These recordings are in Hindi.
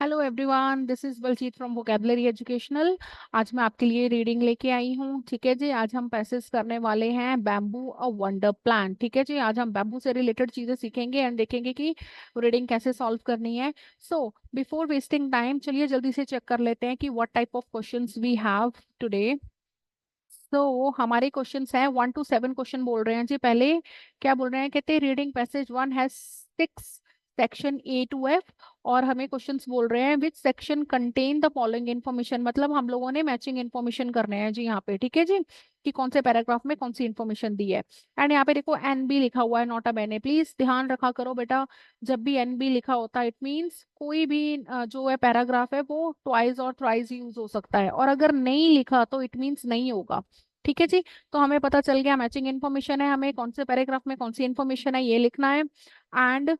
Hello everyone, this is Baljeet from Vocabulary Educational. आज मैं आपके लिए रीडिंग लेके आई हूँ। ठीक है जी, आज हम पैसेज करने वाले हैं बैम्बू अ वंडर प्लांट। ठीक है जी, आज हम बैम्बू से रिलेटेड चीजें सीखेंगे एंड देखेंगे कि रीडिंग कैसे सॉल्व करनी है। सो बिफोर वेस्टिंग टाइम, चलिए जल्दी से चेक कर लेते हैं कि what type of questions we have today. तो हमारे क्वेश्चंस हैं 1 to 7 क्वेश्चन बोल रहे हैं जी। पहले क्या बोल रहे हैं, कहते हैं reading passage 1 has 6 section A to F। और हमें क्वेश्चंस बोल रहे हैं which section contain the following information, मतलब हम लोगों ने मैचिंग इन्फॉर्मेशन करने हैं जी यहाँ पे। ठीक है जी, कि कौन से पैराग्राफ में कौन सी इन्फॉर्मेशन दी है। एंड यहाँ पे देखो NB लिखा हुआ है, नॉट अ मैने, प्लीज ध्यान रखा करो बेटा। जब भी NB लिखा होता है इट मीन्स कोई भी जो है पैराग्राफ है वो ट्वाइस और थ्राइस यूज हो सकता है, और अगर नहीं लिखा तो इट मीन्स नहीं होगा। ठीक है जी, तो हमें पता चल गया मैचिंग इन्फॉर्मेशन है, हमें कौन से पैराग्राफ में कौन सी इन्फॉर्मेशन है ये लिखना है। एंड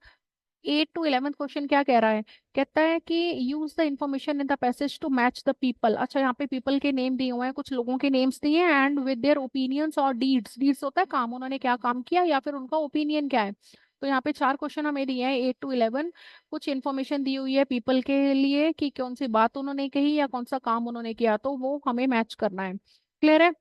8 to 11 क्वेश्चन क्या कह रहा है, कहता है कि use the information in the passage to match the people. अच्छा, यहाँ पे पीपल के नेम दिए हुए हैं, कुछ लोगों के नेम्स दिए हैं एंड विद देयर ओपिनियंस और डीड्स। डीड्स होता है काम, उन्होंने क्या काम किया या फिर उनका ओपिनियन क्या है। तो यहाँ पे 4 क्वेश्चन हमें दिए हैं 8 to 11। कुछ इन्फॉर्मेशन दी हुई है पीपल के लिए कि कौन सी बात उन्होंने कही या कौन सा काम उन्होंने किया, तो वो हमें मैच करना है। क्लियर है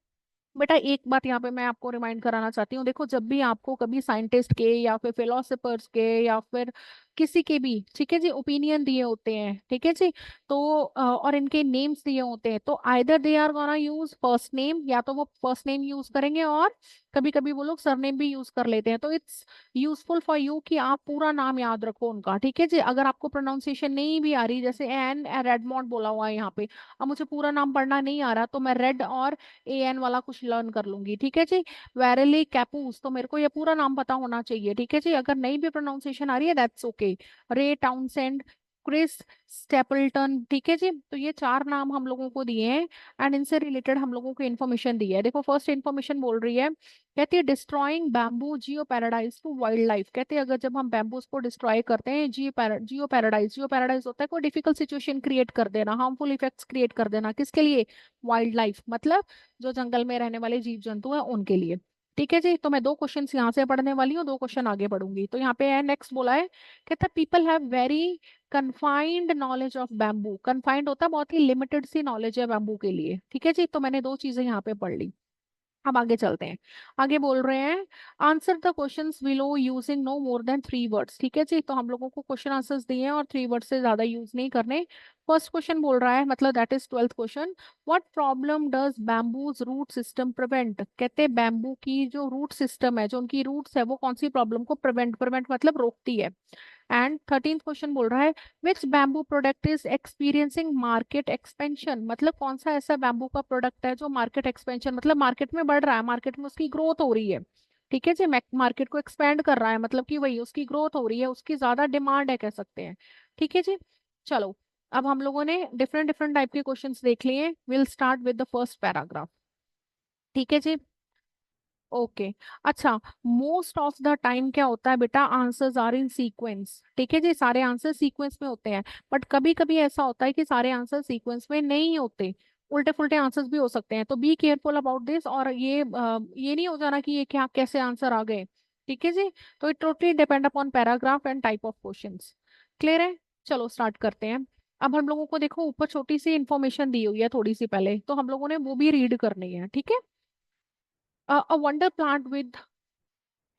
बेटा। एक बात यहाँ पे मैं आपको रिमाइंड कराना चाहती हूँ, देखो जब भी आपको कभी साइंटिस्ट के या फिर फिलोसफर्स के या फिर किसी के भी, ठीक है जी, ओपिनियन दिए होते हैं, ठीक है जी, तो और इनके नेम्स दिए होते हैं, तो either they are gonna use first name, या तो वो फर्स्ट नेम यूज करेंगे, और कभी कभी वो लोग सरनेम भी यूज कर लेते हैं। तो इट्स यूजफुल फॉर यू कि आप पूरा नाम याद रखो उनका। ठीक है जी, अगर आपको प्रोनाउंसिएशन नहीं भी आ रही, जैसे एन रेडमोंड बोला हुआ है यहाँ पे, अब मुझे पूरा नाम पढ़ना नहीं आ रहा, तो मैं रेड और AN वाला कुछ लर्न कर लूंगी। ठीक है जी, वेरेली कैपूस, तो मेरे को ये पूरा नाम पता होना चाहिए। ठीक है जी, अगर नहीं भी प्रोनाउंसिएशन आ रही है दैट्स ओके। रे टाउनसेंड, क्रिस स्टेपल्टन। ठीक है जी, तो ये 4 नाम हम लोगों को दिए हैं एंड इनसे रिलेटेड हम लोगों को इन्फॉर्मेशन दी है। देखो फर्स्ट इन्फॉर्मेशन बोल रही है, कहती है destroying bamboo Jio paradise to wildlife. कहते हैं अगर जब हम बैम्बूज को डिस्ट्रॉय करते हैं, जियो पैराडाइज होता है कोई डिफिकल्ट सिचुएशन क्रिएट कर देना, हार्मफुल इफेक्ट्स क्रिएट कर देना, किसके लिए? वाइल्ड लाइफ, मतलब जो जंगल में रहने वाले जीव जंतु हैं उनके लिए। ठीक है जी, तो मैं 2 क्वेश्चन यहाँ से पढ़ने वाली हूँ, 2 क्वेश्चन आगे पढ़ूंगी। तो यहाँ पे है नेक्स्ट बोला है, कहता है people have very confined knowledge of bamboo. Confined होता है बहुत ही लिमिटेड सी नॉलेज है बैम्बू के लिए। ठीक है जी, तो मैंने 2 चीजें यहाँ पे पढ़ ली। अब आगे चलते हैं। आगे बोल रहे हैं answer the questions below using no more than 3 words. ठीक है जी, तो हम लोगों को क्वेश्चन आंसर्स दिए हैं और 3 वर्ड से ज्यादा यूज नहीं करने। फर्स्ट क्वेश्चन बोल रहा है, मतलब that is 12th question, what problem does bamboo's root system prevent. कहते हैं बैम्बू की जो रूट सिस्टम है, जो उनकी रूट्स है, वो कौन सी प्रॉब्लम को प्रिवेंट मतलब रोकती है। एंड 13th क्वेश्चन बोल रहा है which bamboo product is experiencing market expansion. मतलब कौन सा ऐसा बैम्बू का प्रोडक्ट है जो मार्केट एक्सपेंशन, मतलब मार्केट में बढ़ रहा है, मार्केट में उसकी ग्रोथ हो रही है। ठीक है जी, मार्केट को एक्सपेंड कर रहा है, मतलब कि वही उसकी ग्रोथ हो रही है, उसकी ज्यादा डिमांड है कह सकते हैं। ठीक है जी, चलो अब हम लोगों ने डिफरेंट डिफरेंट टाइप के क्वेश्चंस देख लिए। Will start with the first paragraph. ठीक है जी, ओके। अच्छा, मोस्ट ऑफ द टाइम क्या होता है बेटा, आंसर्स आर इन सीक्वेंस। ठीक है जी, सारे आंसर सीक्वेंस में होते हैं, बट कभी कभी ऐसा होता है कि सारे आंसर सीक्वेंस में नहीं होते, उल्टे फुल्टे आंसर्स भी हो सकते हैं। तो बी केयरफुल अबाउट दिस, और ये नहीं हो जाना कि ये क्या कैसे आंसर आ गए। ठीक है जी, तो it totally depend upon paragraph and type of questions. Clear है, चलो स्टार्ट करते हैं। अब हम लोगों को देखो ऊपर छोटी सी इंफॉर्मेशन दी हुई है थोड़ी सी पहले, तो हम लोगों ने वो भी रीड करनी है। ठीक है, a wonder plant with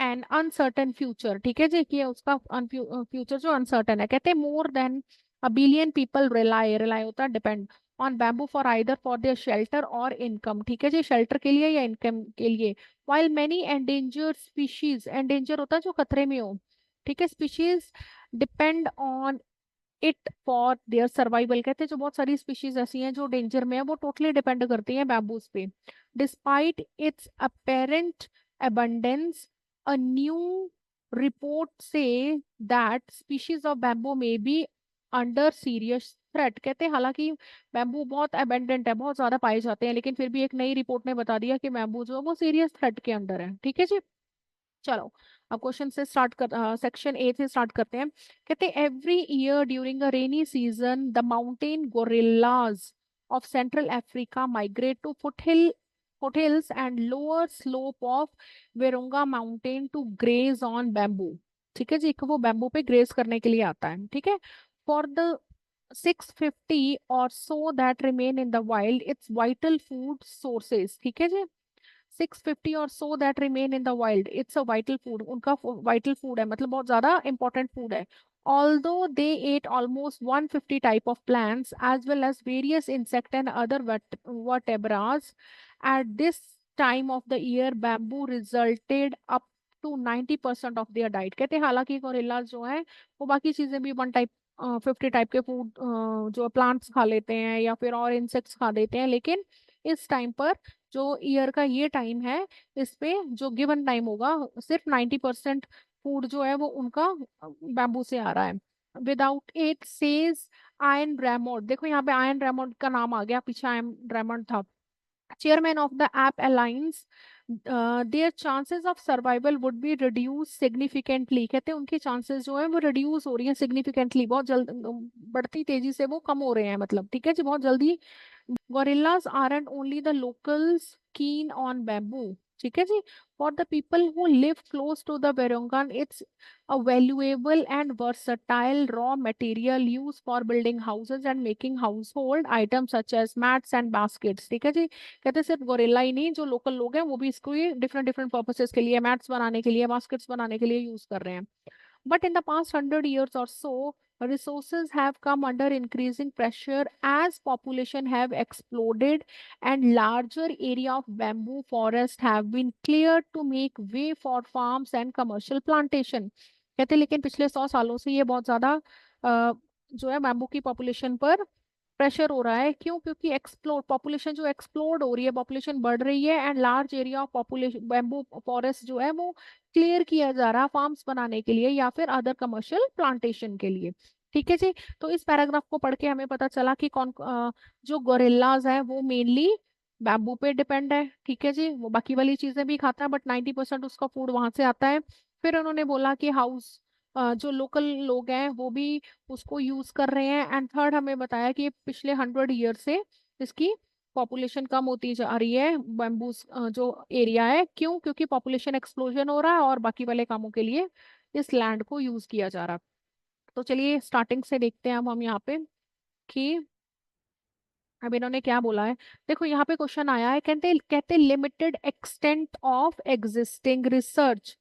N uncertain future. ठीक है जी, कि उसका फ्यूचर जो अनसर्टेन है। कहते हैं मोर than a billion people rely होता है depend on bamboo for either for their shelter और इनकम। ठीक है जी, शेल्टर के लिए या इनकम के लिए। While many endangered species, endanger होता है जो खतरे में हो, ठीक है, species depend on it for their survival. कहते हैं जो बहुत सारी स्पीशीज ऐसी हैं जो डेंजर में है, वो टोटली डिपेंड करती हैं बैम्बूज पे। Despite it's apparent abundance, a new report say that species of bamboo may be under serious threat। कहते हैं हालांकि बैम्बू बहुत अबेंडेंट है, बहुत ज्यादा पाए जाते हैं, लेकिन फिर भी एक नई रिपोर्ट ने बता दिया कि बैम्बू जो है वो सीरियस थ्रेट के अंडर है। ठीक है जी, चलो अब क्वेश्चन से स्टार्ट कर, सेक्शन ए से स्टार्ट करते हैं। कहते हैं every year during a rainy season the mountain gorillas of central Africa migrate to foothills and lower slope of Virunga mountain to graze on bamboo। ठीक है जी, वो बैम्बू पे ग्रेज करने के लिए आता है। ठीक है, फॉर द 650 और so that remain in the wild it's vital food sources, ठीक है जी। 650 और so that remain in the wild it's a vital food, उनका वाइटल फूड है, मतलब बहुत ज्यादा इंपॉर्टेंट फूड है। Although they ate almost 150 type of plants as well as various insect and other vertebrates, at this time of the year bamboo resulted up to 90% of their diet। कहते हैं हालांकि गोरिल्ला जो है वो बाकी चीजें भी 50 टाइप के फूड जो प्लांट्स खा लेते हैं या फिर और इंसेक्ट्स खा लेते हैं, लेकिन इस टाइम पर जो ईयर का ये टाइम है, इस पे जो गिवन टाइम होगा सिर्फ 90% फूड जो है वो उनका बैम्बू से आ रहा है। विदाउट इट सेज आयन रेमोड, देखो यहाँ पे आयन रेमोड का नाम आ गया, पीछे आयन रेमोड था, chairman of the app alliance, their chances of survival would be reduced significantly। कहते हैं उनकी चांसेस जो है वो रिड्यूस हो रही है सिग्निफिकेंटली, बहुत जल्द बढ़ती तेजी से वो कम हो रहे हैं, मतलब ठीक है जी, बहुत जल्दी। gorillas aren't only the locals keen on bamboo, ठीक है जी, for the people who live close to the Virungan it's a valuable and versatile raw material used for building houses and making household items such as mats and baskets, ठीक है जी। कहते हैं सिर्फ गोरिल्ला ही नहीं, जो लोकल लोग हैं वो भी इसको डिफरेंट डिफरेंट पर्पसेस के लिए, मैट्स बनाने के लिए, बास्केट्स बनाने के लिए यूज कर रहे हैं। But in the past 100 years or so, resources have come under increasing pressure as population have exploded and larger area of bamboo forest have been cleared to make way for farms and commercial plantation। कहते हैं लेकिन पिछले 100 सालों से ये बहुत ज्यादा जो है बैम्बू की पॉपुलेशन पर प्रेशर हो रहा है। क्यों? क्योंकि एक्सप्लोड पॉपुलेशन जो एक्सप्लोड हो रही है, पॉपुलेशन बढ़ रही है, and large area of population bamboo forest जो है वो क्लियर किया जा रहा है फार्म्स बनाने के लिए या फिर अदर कमर्शियल प्लांटेशन के लिए, ठीक है जी। तो इस पैराग्राफ को पढ़ के हमें पता चला कि कौन जो गोरिल्लाज है वो मेनली बैम्बू पे डिपेंड है, ठीक है जी, वो बाकी वाली चीजें भी खाता है बट 90% उसका फूड वहां से आता है। फिर उन्होंने बोला कि हाउस जो लोकल लोग हैं वो भी उसको यूज कर रहे हैं, एंड थर्ड हमें बताया कि पिछले 100 ईयर से इसकी पॉपुलेशन कम होती जा रही है बैम्बू जो एरिया है। क्यों? क्योंकि पॉपुलेशन एक्सप्लोजन हो रहा है और बाकी वाले कामों के लिए इस लैंड को यूज किया जा रहा है। तो चलिए स्टार्टिंग से देखते हैं अब हम यहाँ पे कि अब इन्होंने क्या बोला है। देखो यहाँ पे क्वेश्चन आया है, कहते कहते limited extent of existing research,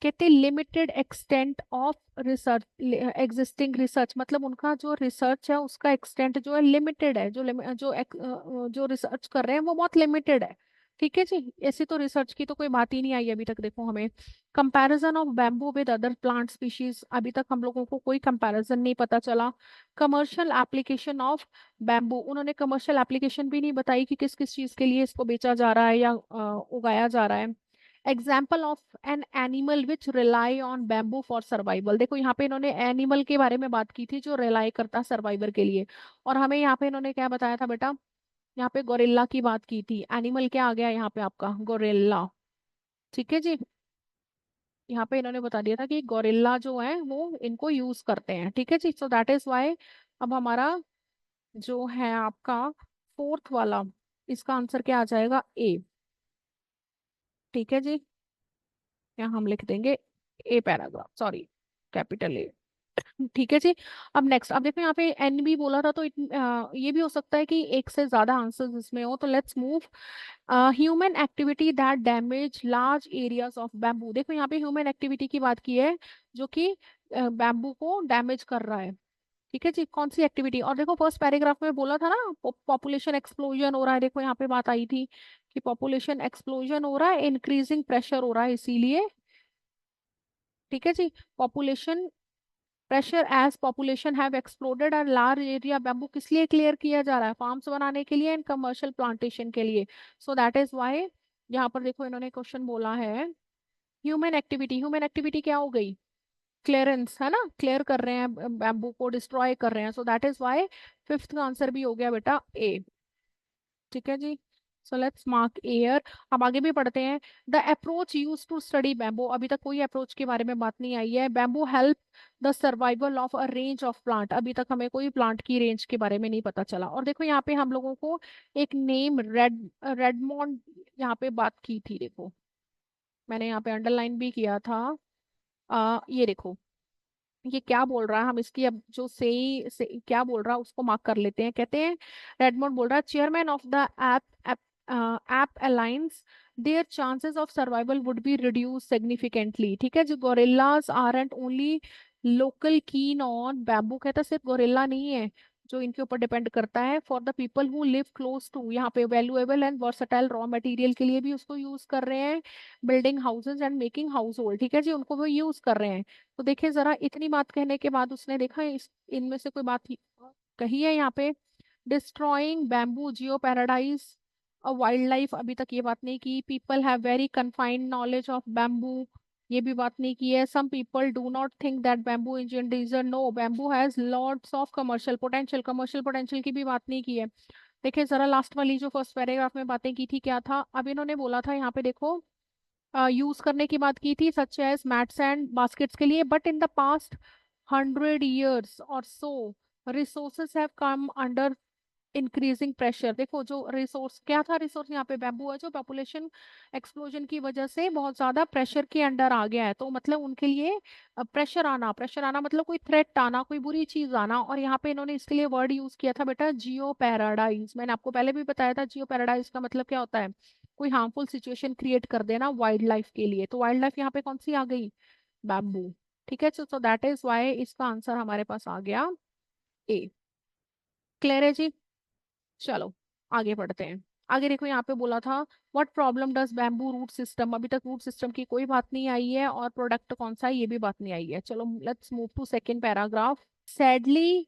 कहते limited extent of research, existing research मतलब उनका जो रिसर्च है उसका एक्सटेंट जो है लिमिटेड है, जो रिसर्च कर रहे हैं वो बहुत लिमिटेड है, ठीक है जी। ऐसे तो रिसर्च की तो कोई बात ही नहीं आई अभी तक। देखो हमें comparison of bamboo with other plant species, अभी तक हम लोगों को कोई कंपैरिजन नहीं पता चला। कमर्शियल एप्लीकेशन ऑफ बैम्बू, उन्होंने कमर्शियल एप्लीकेशन भी नहीं बताई कि किस किस चीज के लिए इसको बेचा जा रहा है या उगाया जा रहा है। Example of an animal which rely on bamboo for survival, देखो यहाँ पे इन्होंने एनिमल के बारे में बात की थी जो रिलाई करता सर्वाइवर के लिए, और हमें यहाँ पे इन्होंने क्या बताया था बेटा, यहाँ पे गोरिल्ला की बात की थी। एनिमल क्या आ गया यहाँ पे आपका? गोरिल्ला, ठीक है जी। यहाँ पे इन्होंने बता दिया था कि गोरिल्ला जो है वो इनको यूज करते हैं, ठीक है जी। सो दैट इज वाई अब हमारा जो है आपका फोर्थ वाला, इसका आंसर क्या आ जाएगा? ए, ठीक है जी। यहाँ हम लिख देंगे a paragraph, sorry capital A, ठीक है जी। अब नेक्स्ट, अब देखो यहाँ पे एन भी बोला था तो ये भी हो सकता है कि एक से ज्यादा आंसर्स इसमें हो, तो let's move. Human activity that damage large areas of bamboo, देखो यहाँ पे ह्यूमन एक्टिविटी की बात की है जो कि बैम्बू को डैमेज कर रहा है, ठीक है जी। कौन सी एक्टिविटी? और देखो फर्स्ट पैराग्राफ में बोला था ना पॉपुलेशन एक्सप्लोजन हो रहा है, देखो यहाँ पे बात आई थी कि पॉपुलेशन एक्सप्लोजन हो रहा है, इंक्रीजिंग प्रेशर हो रहा है इसीलिए, ठीक है जी। Population pressure as population have exploded और लार्ज एरिया बैम्बू किस लिए क्लियर किया जा रहा है? फार्म्स बनाने के लिए एंड कमर्शियल प्लांटेशन के लिए। सो दैट इज वाई यहाँ पर देखो इन्होंने क्वेश्चन बोला है ह्यूमन एक्टिविटी, ह्यूमन एक्टिविटी क्या हो गई? क्लियरेंस है ना, क्लियर कर रहे हैं बैम्बू को, डिस्ट्रॉय कर रहे हैं। So that is why fifth का आंसर भी हो गया बेटा ए, ठीक है जी। So let's mark here. अब आगे भी पढ़ते हैं। The approach use to study bamboo, अभी तक कोई अप्रोच के बारे में बात नहीं आई है। Bamboo help the survival of a range of plant, अभी तक हमें कोई प्लांट की रेंज के बारे में नहीं पता चला। और देखो यहाँ पे हम लोगों को एक नेम रेडमोंड यहाँ पे बात की थी, देखो मैंने यहाँ पे अंडरलाइन भी किया था। ये देखो ये क्या बोल रहा है, हम इसकी अब जो से क्या बोल रहा है उसको मार्क कर लेते हैं। कहते हैं रेडमोंड बोल रहा है chairman of the ape ape alliance, their chances of survival would be reduce significantly. ठीक है, जो gorillas are and only local keen on bamboo, कहता है सिर्फ गोरिल्ला नहीं है जो इनके ऊपर डिपेंड करता है, for the people who live close to, यहाँ पे valuable and versatile raw material के लिए भी उसको यूज कर रहे हैं, building houses and making household. ठीक है जी, उनको वो यूज कर रहे हैं। तो देखिए जरा, इतनी बात कहने के बाद उसने देखा इस इनमें से कोई बात कही है यहाँ पे, destroying bamboo Jio paradise a wildlife, अभी तक ये बात नहीं की। People have very confined knowledge of bamboo, ये भी बात नहीं की है। Some people do not think that bamboo is indigenous, no bamboo has lots of commercial potential की भी बात नहीं की है। देखिए जरा, लास्ट वाली जो फर्स्ट पैराग्राफ में बातें की थी क्या था, अब इन्होंने बोला था यहाँ पे देखो, यूज करने की बात की थी such as mats and baskets के लिए, but in the past 100 years or so resources have come under increasing pressure. देखो जो रिसोर्स क्या था, रिसोर्स यहाँ पे बैम्बू है जो पॉपुलेशन एक्सप्लोजन की वजह से बहुत ज्यादा प्रेशर के अंडर आ गया है, तो मतलब उनके लिए प्रेशर आना मतलब कोई थ्रेट आना, कोई बुरी चीज आना। और यहाँ पे इन्होंने इसके लिए वर्ड यूज किया था बेटा जियो पैराडाइज, मैंने आपको पहले भी बताया था जियो पैराडाइज का मतलब क्या होता है, कोई हार्मफुल सिचुएशन क्रिएट कर देना वाइल्ड लाइफ के लिए। तो वाइल्ड लाइफ यहाँ पे कौन सी आ गई, बैम्बू। ठीक है, सो दैट इज वाई इसका आंसर हमारे पास आ गया ए। क्लियर है जी, चलो आगे बढ़ते हैं। आगे देखो, यहाँ पे बोला था what problem does bamboo root system, अभी तक रूट सिस्टम की कोई बात नहीं आई है, और प्रोडक्ट कौन सा है ये भी बात नहीं आई है। चलो let's move to second paragraph. Sadly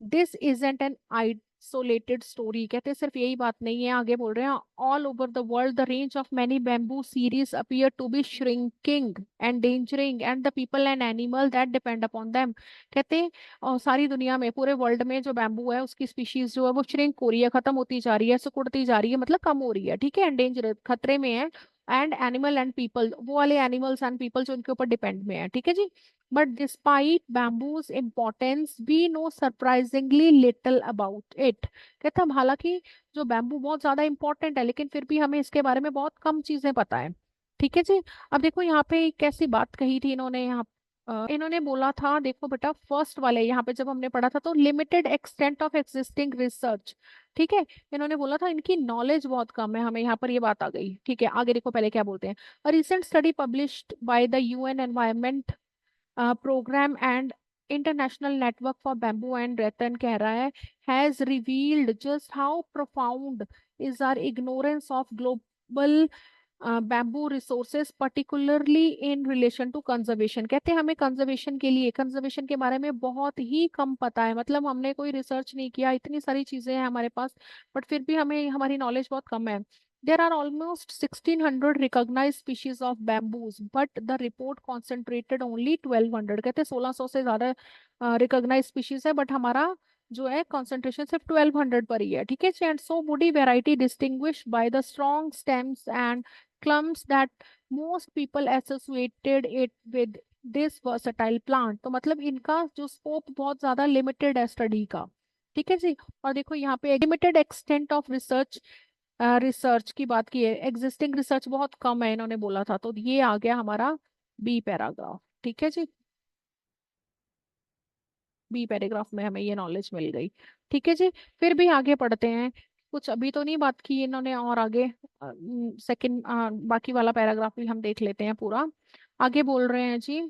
this isn't an isolated story, कहते हैं सिर्फ यही बात नहीं है, आगे बोल रहे हैं all over the world the range of many bamboo series appear to be shrinking endangering and the people and animal that depend upon them. कहते हैं सारी दुनिया में, पूरे वर्ल्ड में जो बैम्बू है उसकी स्पीशीज जो है वो श्रिंक हो रही है, खत्म होती जा रही है, सिकुड़ती जा रही है, मतलब कम हो रही है। ठीक है, एंडेंजर खतरे में है, एंड एनिमल एंड पीपल, वो वाले एनिमल्स एंड पीपल जो इनके ऊपर डिपेंड में है। ठीक है जी, but despite bamboo's importance we know surprisingly little about it। कहता हम, हालांकि जो बैम्बू बहुत ज्यादा इंपॉर्टेंट है लेकिन फिर भी हमें इसके बारे में बहुत कम चीजें पता है। ठीक है जी, अब देखो यहाँ पे एक कैसी बात कही थी इन्होंने, यहाँ इन्होंने बोला था, देखो बेटा फर्स्ट वाले यहाँ पे जब हमने पढ़ा था तो limited extent of existing research. ठीक है, इन्होंने बोला था इनकी नॉलेज बहुत कम है, हमें यहाँ पर ये बात आ गई। ठीक है, आगे देखो पहले क्या बोलते हैं, recent study published by the UN environment programme and international network for bamboo and rattan, कह रहा है has revealed just how profound is our ignorance of global bamboo resources particularly in relation to conservation. कहते हैं हमें कंजर्वेशन के लिए, कंजर्वेशन के बारे में बहुत ही कम पता है, मतलब हमने कोई रिसर्च नहीं किया, इतनी सारी चीजें हैं हमारे पास बट फिर भी हमें हमारी नॉलेज बहुत कम है। There are almost 1600 recognized species of bamboos, but the report concentrated only 1200। कहते हैं 1600 से ज्यादा रिकॉग्नाइज स्पीशीज है, बट हमारा जो है कंसंट्रेशन सिर्फ 1200 पर ही है। ठीक है, and so woody variety distinguish by the strong stems and clumps that most people associated it with this versatile plant। तो मतलब इनका जो स्कोप बहुत ज्यादा लिमिटेड है स्टडी का। ठीक है जी, और देखो यहाँ पे limited extent of research, research की बात की है, एग्जिस्टिंग रिसर्च बहुत कम है इन्होंने बोला था, तो ये आ गया हमारा बी पैराग्राफ। ठीक है जी, बी पैराग्राफ में हमें ये नॉलेज मिल गई। ठीक है जी, फिर भी आगे पढ़ते हैं, कुछ अभी तो नहीं बात की इन्होंने, और आगे सेकंड बाकी वाला पैराग्राफ भी हम देख लेते हैं पूरा। आगे बोल रहे हैं जी,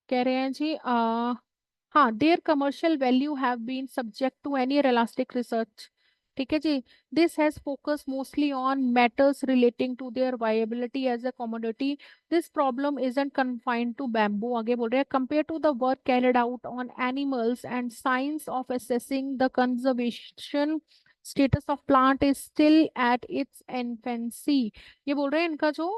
कह रहे हैं जी हाँ, their commercial value have been subject to any elastic research. ठीक है जी, this has focus mostly on matters relating to their viability as a commodity, this problem isn't confined to bamboo. आगे बोल रहे हैं compare to the work carried out on animals and science of assessing the conservation status of plant is still at its infancy. ये बोल रहे हैं इनका जो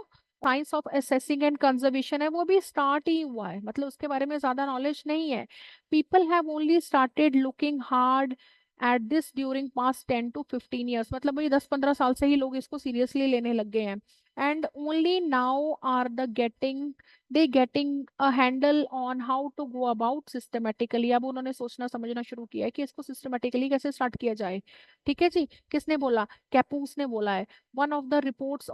science of assessing and conservation है वो भी स्टार्ट ही हुआ है, मतलब उसके बारे में ज्यादा नॉलेज नहीं है। People have only started looking hard at this during past 10 to 15 years, मतलब वही 10-15 साल से ही लोग इसको सीरियसली लेने लग गए हैं। And only now are the getting a handle on how to go about systematically, अब उन्होंने सोचना समझना शुरू किया है कि इसको सिस्टमेटिकली कैसे स्टार्ट किया जाए। ठीक है जी, किसने बोला, कैपूस ने बोला है। One of the reports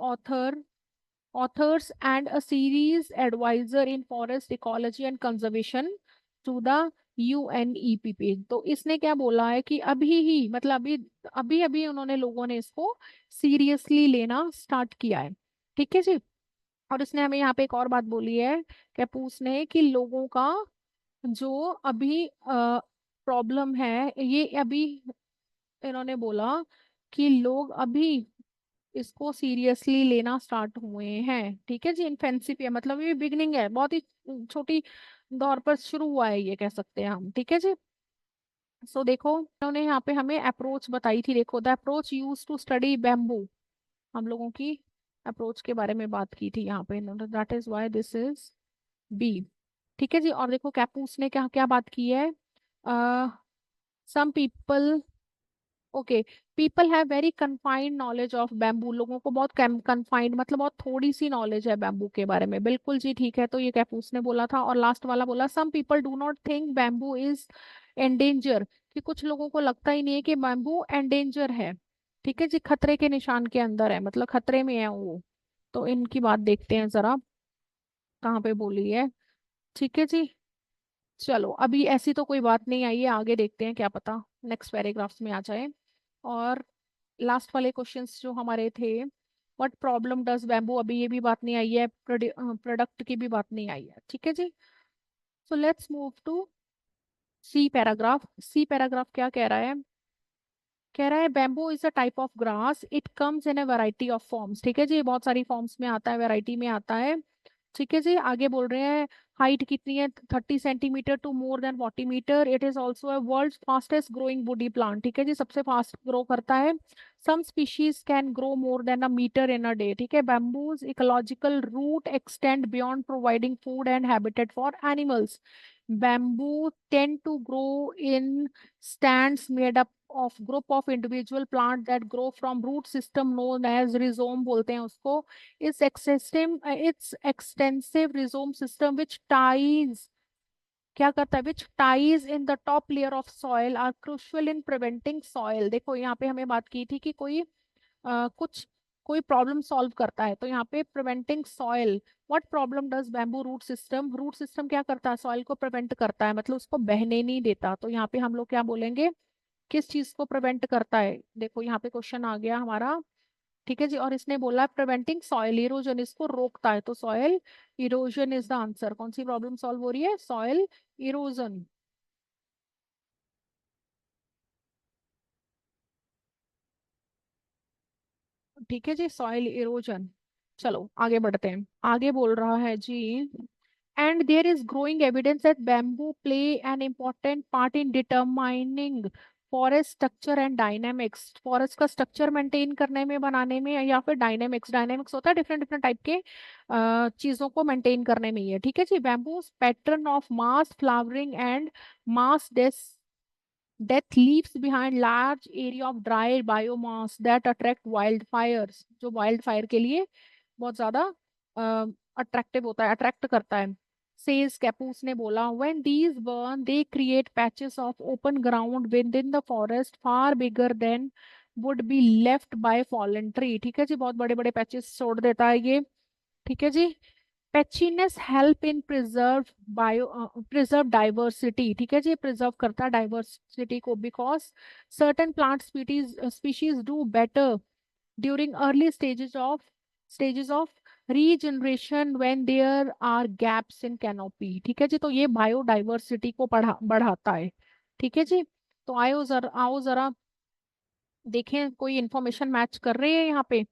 authors and a series advisor in forest ecology and conservation to the UNEP page. तो इसने क्या बोला है कि अभी ही, मतलब अभी अभी अभी उन्होंने, लोगों ने इसको सीरियसली लेना स्टार्ट किया है। ठीक है जी। और इसने हमें यहाँ पे एक और बात बोली है, कैपूस ने, कि लोगों का जो अभी प्रॉब्लम है, ये अभी इन्होंने बोला कि लोग अभी इसको सीरियसली लेना स्टार्ट हुए हैं। ठीक है जी। इन्फेंसी पे, मतलब ये बिगनिंग है, बहुत ही छोटी दौर पर शुरू हुआ है, ये कह सकते हैं हम। ठीक है जी। सो देखो, इन्होंने यहाँ पे हमें अप्रोच बताई थी। देखो, the approach use to study bamboo, हम लोगों की अप्रोच के बारे में बात की थी यहाँ पे इन्होंने, that is why this is B. ठीक है जी। और देखो कैपूस ने क्या क्या बात की है, some people, okay, people have very confined knowledge of bamboo, लोगों को बहुत कन्फाइंड, मतलब बहुत थोड़ी सी नॉलेज है बैम्बू के बारे में। बिल्कुल जी, ठीक है। तो ये कैपूस ने बोला था। और लास्ट वाला बोला, some people do not think bamboo is endanger, कि कुछ लोगों को लगता ही नहीं है कि बैम्बू एंडेंजर है। ठीक है जी, खतरे के निशान के अंदर है, मतलब खतरे में है वो। तो इनकी बात देखते हैं जरा, कहाँ पे बोली है। ठीक है जी। चलो, अभी ऐसी तो कोई बात नहीं आई है, आगे देखते हैं, क्या पता नेक्स्ट पैराग्राफ्स में आ जाए। और लास्ट वाले क्वेश्चंस जो हमारे थे, व्हाट प्रॉब्लम डज बैम्बू, अभी ये भी बात नहीं आई है, प्रोडक्ट की भी बात नहीं आई है। ठीक है जी। So let's move to C paragraph. C paragraph क्या कह रहा है, कह रहा है bamboo is a type of grass, it comes in a variety of forms. ठीक है जी, बहुत सारी फॉर्म्स में आता है, वैरायटी में आता है। ठीक है जी। आगे बोल रहे हैं, हाइट कितनी है, 30 centimetre to more than 40 metre. It is also a world fastest growing woody plant. ठीक है जी, सबसे फास्ट ग्रो करता है। Some species can grow more than a metre in a day. ठीक है, bamboo's ecological root extend beyond providing food and habitat for animals. Bamboo tend to grow in stands made up of group of individual plant that grow from root system known as rhizome, बोलते हैं उसको। its extensive rhizome system which ties, क्या करता है, which ties in the top layer of soil are crucial in preventing soil. देखो यहाँ पे हमें बात की थी कि कोई कुछ कोई प्रॉब्लम सॉल्व करता है, तो यहाँ पे preventing soil, what problem does bamboo root system, root system क्या करता है, सॉइल को प्रिवेंट करता है, मतलब उसको बहने नहीं देता। तो यहाँ पे हम लोग क्या बोलेंगे, किस चीज को प्रिवेंट करता है। देखो यहाँ पे क्वेश्चन आ गया हमारा। ठीक है जी। और इसने बोला प्रिवेंटिंग सॉइल इरोजन, इसको रोकता है, तो soil erosion is the answer. कौन सी प्रॉब्लम सॉल्व हो रही है, सॉइल इरोजन। ठीक है जी, सॉइल इरोजन। चलो आगे बढ़ते हैं। आगे बोल रहा है जी, and there is growing evidence that bamboo play an important part in determining forest structure and dynamics, forest का स्ट्रक्चर मेंटेन करने में, बनाने में, या फिर डायनेमिक्स, डायनेमिक्स होता है डिफरेंट डिफरेंट टाइप के चीजों को मेंटेन करने में ही है। ठीक है जी। Bamboo pattern of mass flowering and mass death leaves behind large area of dry biomass that attract wildfires, जो वाइल्ड के लिए बहुत ज्यादा अट्रैक्टिव होता है, अट्रैक्ट करता है। सेज कैपूस ने बोला, when these burn they create patches of open ground within the forest far bigger than would be left by fallen tree। ठीक है जी, बहुत बड़े बड़े पैचेस छोड़ देता है ये। ठीक है जी। Patchiness help in preserve diversity. ठीक है जी, प्रिजर्व करता है डाइवर्सिटी को, because certain plant species do better during early stages of regeneration when there are gaps in canopy. ठीक है जी, तो ये बायोडाइवर्सिटी को बढ़ाता है। ठीक है जी। तो आओ जरा देखें, कोई इंफॉर्मेशन मैच कर रही है यहाँ पे।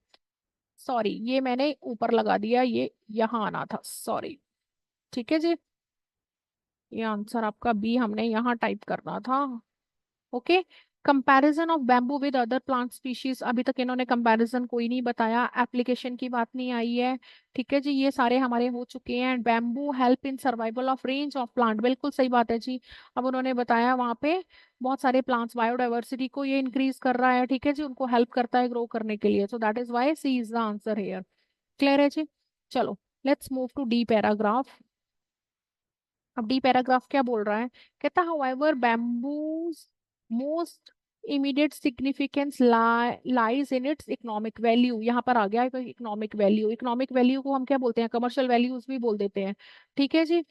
सॉरी, ये मैंने ऊपर लगा दिया, ये यहाँ आना था, सॉरी। ठीक है जी, ये आंसर आपका बी हमने यहाँ टाइप करना था। Okay. Comparison of bamboo with other plant species, अभी तक इन्होंने कंपैरिजन कोई नहीं बताया, एप्लीकेशन की बात नहीं आई है। ठीक है जी, ये सारे हमारे हो चुके हैं। Bamboo help in survival of range of plant, बिल्कुल सही बात है जी। अब उन्होंने बताया वहाँ पे बहुत सारे प्लांट्स, बायोडाइवर्सिटी को ये इंक्रीज कर रहा है। ठीक है जी, उनको हेल्प करता है ग्रो करने के लिए। So that is why C is the answer here. Clear है जी। चलो, let's move to D paragraph. अब डी पैराग्राफ क्या बोल रहा है, कहता however bamboo's most immediate significance lies in its economic value. यहाँ पर आ गया है इकोनॉमिक वैल्यू। इकोनॉमिक वैल्यू को हम क्या बोलते हैं, कमर्शियल वैल्यूज भी बोल देते हैं। ठीक है जी।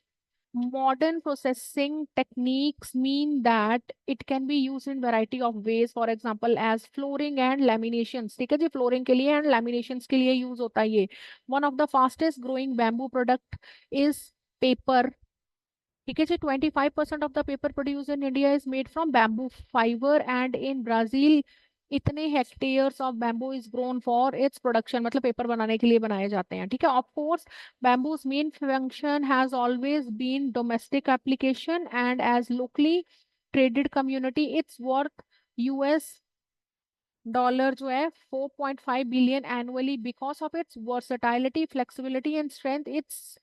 Modern processing techniques mean that it can be used in variety of ways, for example as flooring and laminations. ठीक है जी, flooring के लिए and laminations के लिए यूज होता है ये. One of the fastest growing bamboo product is paper. ठीक है जी, 25% of the paper produce in India is made from bamboo fibre and in Brazil इतने hectares of bamboo is grown for its production, मतलब पेपर बनाने के लिए बनाए जाते हैं. ठीक है, of course bamboo's main function has always been domestic application and as locally traded community its worth US dollar जो है 4.5 billion annually because of its versatility flexibility and strength. It's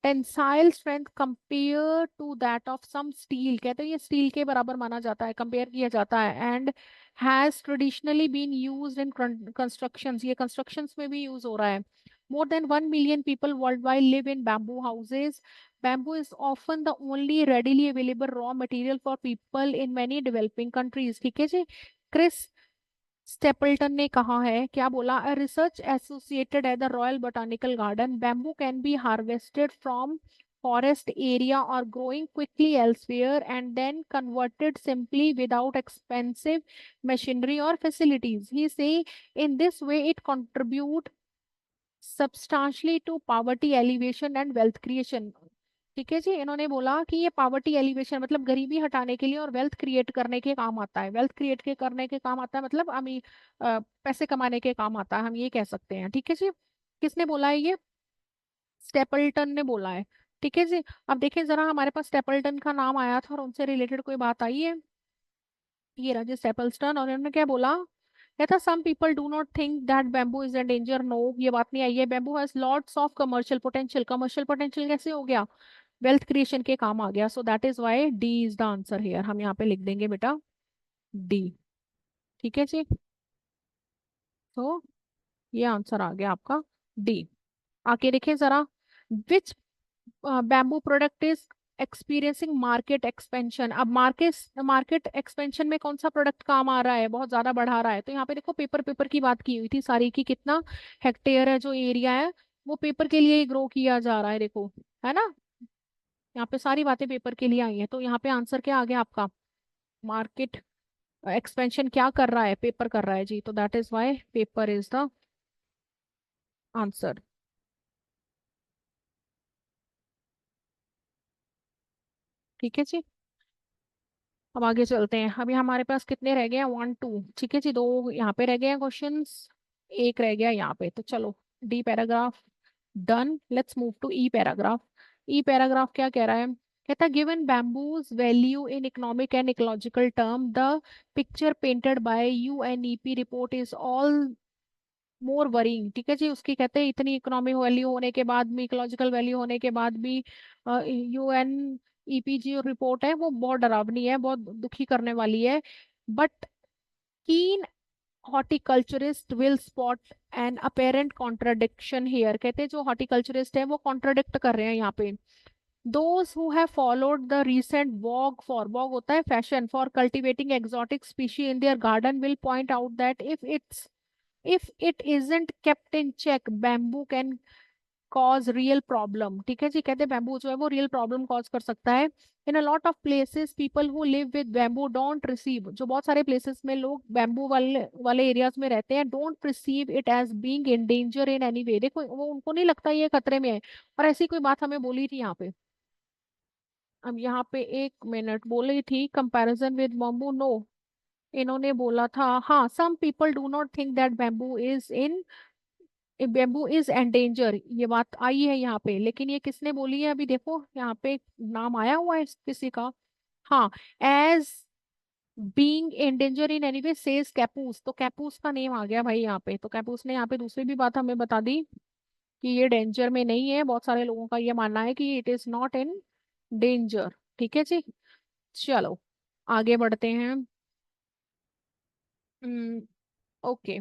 tensile strength compare to that of some steel, कहते हैं ये स्टील के बराबर माना जाता है, कंपेयर किया जाता है. And has traditionally been used in constructions, ये कंस्ट्रक्शंस में भी यूज हो रहा है. More than 1 million people worldwide live in bamboo houses. Bamboo is often the only readily available raw material for people in many developing countries. ठीक है जी. क्रिस स्टेपल्टन ने कहा है, क्या बोला, a research associated at the royal botanical garden bamboo can be harvested from forest area or growing quickly elsewhere and then converted simply without expensive machinery or facilities. He say in this way it contribute substantially to poverty alleviation and wealth creation. ठीक है जी, इन्होंने बोला कि ये पावर्टी एलिवेशन मतलब गरीबी हटाने के लिए और वेल्थ क्रिएट करने के काम आता है. वेल्थ क्रिएट के करने के काम आता है मतलब अमी पैसे कमाने के काम आता है, हम ये कह सकते हैं. ठीक है जी, किसने बोला है ये, स्टेपल्टन ने बोला है. ठीक है जी, अब देखें जरा हमारे पास स्टेपल्टन का नाम आया था और उनसे रिलेटेड कोई बात आई है. ये राजेश स्टेपल्टन, और इन्होंने क्या बोला, कहता some people do not think that bamboo is an danger. No, ये बात नहीं आई है. Bamboo has lots of commercial potential. Commercial potential कैसे हो गया, वेल्थ क्रिएशन के काम आ गया. So that is why D is the answer here. हम यहाँ पे लिख देंगे बेटा डी. ठीक है जी, तो ये आंसर आ गया आपका डी. आके देखिए जरा, which bamboo product is experiencing market expansion. अब मार्केट मार्केट एक्सपेंशन में कौन सा प्रोडक्ट काम आ रहा है, बहुत ज्यादा बढ़ा रहा है. तो यहाँ पे देखो पेपर, पेपर की बात की हुई थी सारी की, कितना हेक्टेयर है जो एरिया है वो पेपर के लिए ही ग्रो किया जा रहा है, देखो, है ना. यहाँ पे सारी बातें पेपर के लिए आई हैं, तो यहाँ पे आंसर क्या आ गया आपका, मार्केट एक्सपेंशन क्या कर रहा है, पेपर कर रहा है जी. तो that is why paper is the answer. ठीक है जी, अब आगे चलते हैं. अभी हमारे पास कितने रह गए हैं, 1 2. ठीक है जी, दो यहाँ पे रह गए हैं क्वेश्चंस, एक रह गया यहाँ पे. तो चलो, D paragraph done. Let's move to E paragraph. E paragraph क्या कह रहा है, कहता given bamboo's value in economic and ecological term the picture painted by UNEP report is all more worrying. ठीक है जी, उसकी कहते हैं इतनी इकोनॉमिक वैल्यू होने के बाद भी, इकोलॉजिकल वैल्यू होने के बाद भी यूएन ईपी जो रिपोर्ट है वो बहुत डरावनी है, बहुत दुखी करने वाली है. But keen horticulturist will spot an apparent contradiction here. कहते हैं जो हॉर्टिकल्चरिस्ट है वो कॉन्ट्राडिक्ट कर रहे हैं यहाँ पे. Those who have followed the recent vogue for, vogue होता है fashion, for cultivating exotic species in their garden will point out that if it isn't kept in check bamboo can cause real problem. ठीक है जी, कहते हैं बैम्बू जो है वो रियल प्रॉब्लम कॉज कर सकता है. In a lot of places people who live with bamboo don't receive, जो बहुत सारे प्लेसेस में लोग बैम्बू वाले वाले एरियाज में रहते हैं, don't receive it as being in danger in any way. देखो वो उनको नहीं लगता ये खतरे में है. और ऐसी कोई बात हमें बोली थी यहाँ पे, अब यहाँ पे एक मिनट बोली थी कंपैरिजन विद बम्बू, नो, इन्होंने बोला था हाँ, some people do not think that bamboo is endanger, ये बात आई है यहाँ पे. लेकिन ये किसने बोली है, अभी देखो यहाँ पे नाम आया हुआ है किसी का. हाँ, as being endanger in any way says कैपूस. तो कैपूस का नेम आ गया भाई यहाँ पे. तो कैपूस ने यहाँ पे दूसरी भी बात हमें बता दी कि ये डेंजर में नहीं है. बहुत सारे लोगों का ये मानना है कि it is not in danger. ठीक है जी, चलो आगे बढ़ते हैं. ओके,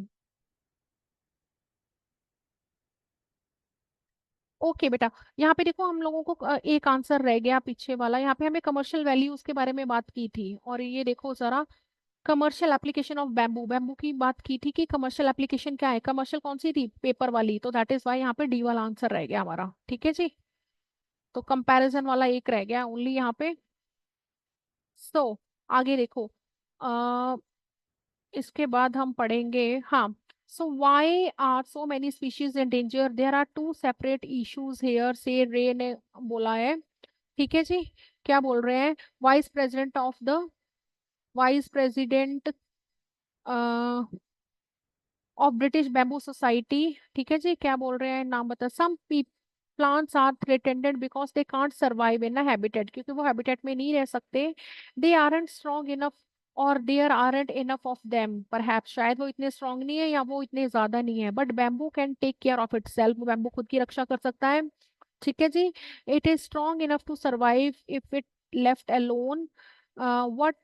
ओके बेटा, यहाँ पे देखो हम लोगों को एक आंसर रह गया पीछे वाला. यहाँ पे हमें कमर्शियल वैल्यूज के बारे में बात की थी, और ये देखो जरा, commercial application of bamboo, bamboo की बात की थी कि कमर्शियल एप्लीकेशन क्या है, कमर्शियल कौन सी थी, पेपर वाली. तो दैट इज वाई यहाँ पे डी वाला आंसर रह गया हमारा. ठीक है जी, तो कंपैरिजन वाला एक रह गया ओनली यहाँ पे। सो आगे देखो, अ इसके बाद हम पढ़ेंगे, हाँ। So why are so many species in danger, there are two separate issues here, से रे ने बोला है। ठीक है जी। क्या बोल रहे हैं, vice president of the, vice president of British bamboo society. ठीक है जी, क्या बोल रहे हैं, नाम बता। Some plants are threatened because they can't survive in habitat, क्योंकि वो हैबिटेट में नहीं रह सकते। दे आरंट स्ट्रॉन्ग इनफ, और there aren't enough of them, perhaps, शायद वो इतने स्ट्रॉन्ग नहीं है या वो इतने ज्यादा नहीं है, but bamboo can take care of itself, bamboo खुद की रक्षा कर सकता है। ठीक है जी। It is strong enough to survive if it left alone. What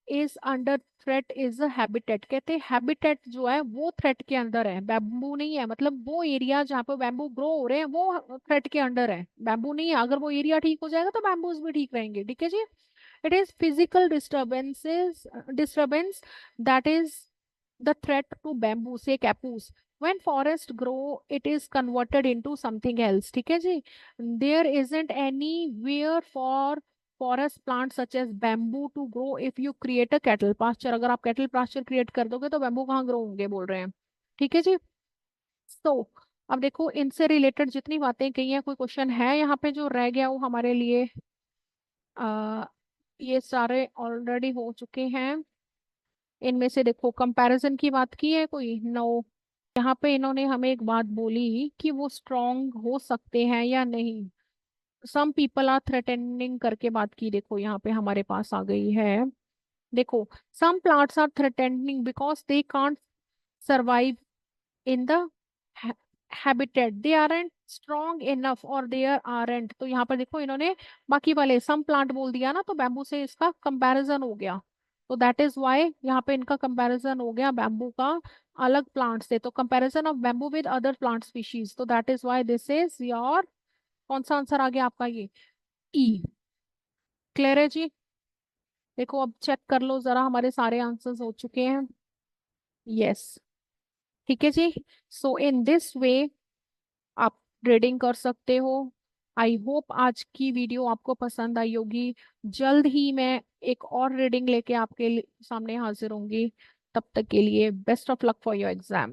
is under threat is habitat, कहते हैं हैबिटेट जो है वो थ्रेट के अंदर है, बैम्बू नहीं है। मतलब वो एरिया जहाँ पे बैम्बू ग्रो हो रहे हैं वो थ्रेट के अंडर है, बैम्बू नहीं है। अगर वो एरिया ठीक हो जाएगा तो बैम्बूज भी ठीक रहेंगे। ठीक है जी। It is physical disturbance that is the threat to bamboo, say capus. When forest grow, it is converted into something else. ठीक है जी। There isn't anywhere for forest plants such as bamboo to grow if you create a cattle pasture. अगर आप cattle pasture create कर दोगे तो बैम्बू कहाँ ग्रो होंगे, बोल रहे हैं। ठीक है जी। तो अब देखो, इनसे रिलेटेड जितनी बातें कही हैं, कोई क्वेश्चन है यहाँ पे जो रह गया हो हमारे लिए? आ, ये सारे ऑलरेडी हो चुके हैं। इनमें से देखो, कंपैरिजन की बात की है कोई? नो। यहाँ पे इन्होंने हमें एक बात बोली कि वो स्ट्रांग हो सकते हैं या नहीं। सम पीपल आर थ्रेटनिंग करके बात की, देखो यहाँ पे हमारे पास आ गई है। देखो, some plants are threatening because they can't survive in the habitat, they aren't strong enough or they aren't। तो यहाँ पर देखो इन्होंने बाकी वाले सम प्लांट बोल दिया ना, तो बैम्बू से इसका कंपैरिजन हो गया। तो दैट इज वाई यहाँ पे इनका कंपैरिजन हो गया बैम्बू का अलग प्लांट से। तो comparison of bamboo with other plant species, तो that is why this is your, कौन सा आंसर आ गया आपका, ये ई। क्लियर है जी। देखो अब चेक कर लो जरा, हमारे सारे आंसर्स हो चुके हैं। यस। ठीक है जी। सो इन दिस वे आप रीडिंग कर सकते हो। आई होप आज की वीडियो आपको पसंद आई होगी। जल्द ही मैं एक और रीडिंग लेके आपके सामने हाजिर होंगी। तब तक के लिए best of luck for your exam.